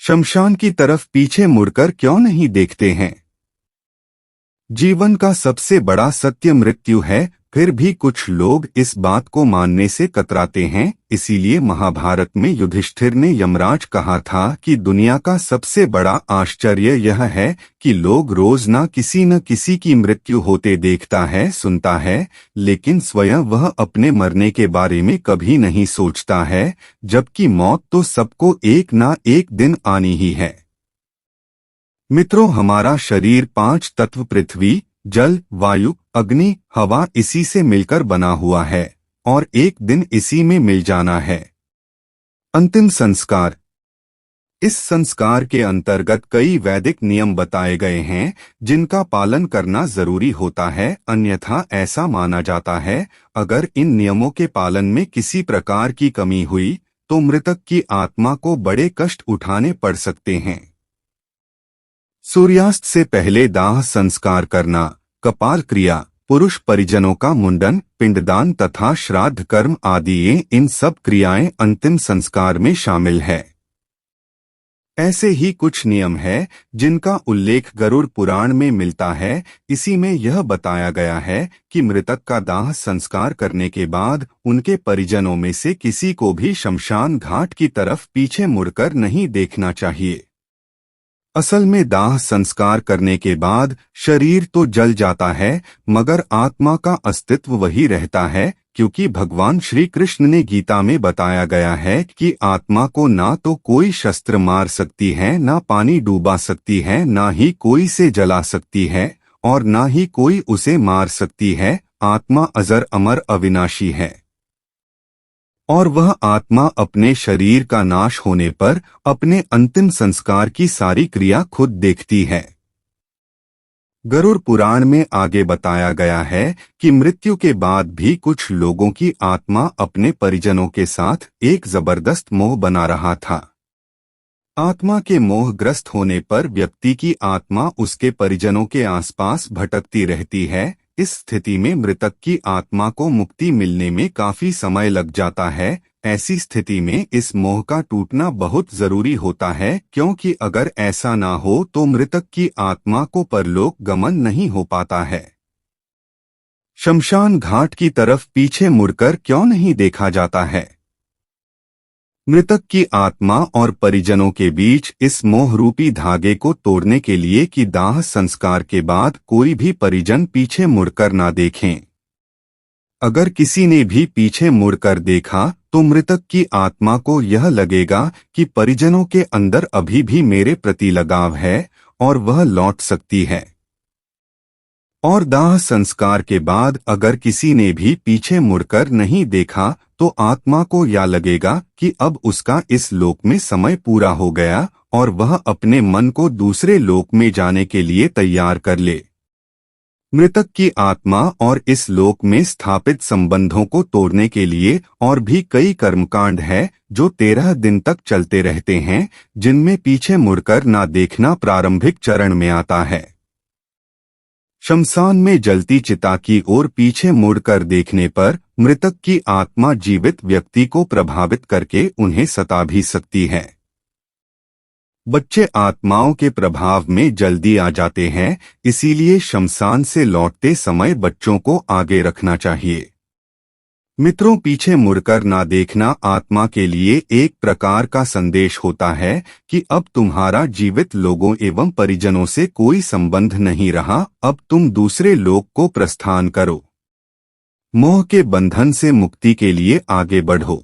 शमशान की तरफ पीछे मुड़कर क्यों नहीं देखते हैं। जीवन का सबसे बड़ा सत्य मृत्यु है, फिर भी कुछ लोग इस बात को मानने से कतराते हैं। इसीलिए महाभारत में युधिष्ठिर ने यमराज कहा था कि दुनिया का सबसे बड़ा आश्चर्य यह है कि लोग रोज न किसी की मृत्यु होते देखता है, सुनता है, लेकिन स्वयं वह अपने मरने के बारे में कभी नहीं सोचता है, जबकि मौत तो सबको एक ना एक दिन आनी ही है। मित्रों, हमारा शरीर 5 तत्व पृथ्वी, जल, वायु, अग्नि, हवा इसी से मिलकर बना हुआ है और एक दिन इसी में मिल जाना है। अंतिम संस्कार। इस संस्कार के अंतर्गत कई वैदिक नियम बताए गए हैं जिनका पालन करना जरूरी होता है, अन्यथा ऐसा माना जाता है अगर इन नियमों के पालन में किसी प्रकार की कमी हुई तो मृतक की आत्मा को बड़े कष्ट उठाने पड़ सकते हैं। सूर्यास्त से पहले दाह संस्कार करना, कपाल क्रिया, पुरुष परिजनों का मुंडन, पिंडदान तथा श्राद्ध कर्म आदि इन सब क्रियाएं अंतिम संस्कार में शामिल है। ऐसे ही कुछ नियम है जिनका उल्लेख गरुड़ पुराण में मिलता है। इसी में यह बताया गया है कि मृतक का दाह संस्कार करने के बाद उनके परिजनों में से किसी को भी शमशान घाट की तरफ पीछे मुड़कर नहीं देखना चाहिए। असल में दाह संस्कार करने के बाद शरीर तो जल जाता है, मगर आत्मा का अस्तित्व वही रहता है, क्योंकि भगवान श्री कृष्ण ने गीता में बताया गया है कि आत्मा को ना तो कोई शस्त्र मार सकती है, ना पानी डूबा सकती है, ना ही कोई से जला सकती है और ना ही कोई उसे मार सकती है। आत्मा अजर अमर अविनाशी है और वह आत्मा अपने शरीर का नाश होने पर अपने अंतिम संस्कार की सारी क्रिया खुद देखती है। गरुड़ पुराण में आगे बताया गया है कि मृत्यु के बाद भी कुछ लोगों की आत्मा अपने परिजनों के साथ एक जबरदस्त मोह बना रहा था। आत्मा के मोहग्रस्त होने पर व्यक्ति की आत्मा उसके परिजनों के आसपास भटकती रहती है। इस स्थिति में मृतक की आत्मा को मुक्ति मिलने में काफी समय लग जाता है। ऐसी स्थिति में इस मोह का टूटना बहुत जरूरी होता है, क्योंकि अगर ऐसा ना हो तो मृतक की आत्मा को परलोक गमन नहीं हो पाता है। शमशान घाट की तरफ पीछे मुड़कर क्यों नहीं देखा जाता है। मृतक की आत्मा और परिजनों के बीच इस मोह रूपी धागे को तोड़ने के लिए कि दाह संस्कार के बाद कोई भी परिजन पीछे मुड़कर ना देखें। अगर किसी ने भी पीछे मुड़कर देखा तो मृतक की आत्मा को यह लगेगा कि परिजनों के अंदर अभी भी मेरे प्रति लगाव है और वह लौट सकती है। और दाह संस्कार के बाद अगर किसी ने भी पीछे मुड़कर नहीं देखा तो आत्मा को यह लगेगा कि अब उसका इस लोक में समय पूरा हो गया और वह अपने मन को दूसरे लोक में जाने के लिए तैयार कर ले। मृतक की आत्मा और इस लोक में स्थापित संबंधों को तोड़ने के लिए और भी कई कर्मकांड है जो 13 दिन तक चलते रहते हैं, जिनमें पीछे मुड़कर ना देखना प्रारंभिक चरण में आता है। शमशान में जलती चिता की ओर पीछे मुड़कर देखने पर मृतक की आत्मा जीवित व्यक्ति को प्रभावित करके उन्हें सता भी सकती है। बच्चे आत्माओं के प्रभाव में जल्दी आ जाते हैं, इसीलिए शमशान से लौटते समय बच्चों को आगे रखना चाहिए। मित्रों, पीछे मुड़कर ना देखना आत्मा के लिए एक प्रकार का संदेश होता है कि अब तुम्हारा जीवित लोगों एवं परिजनों से कोई संबंध नहीं रहा, अब तुम दूसरे लोक को प्रस्थान करो। मोह के बंधन से मुक्ति के लिए आगे बढ़ो।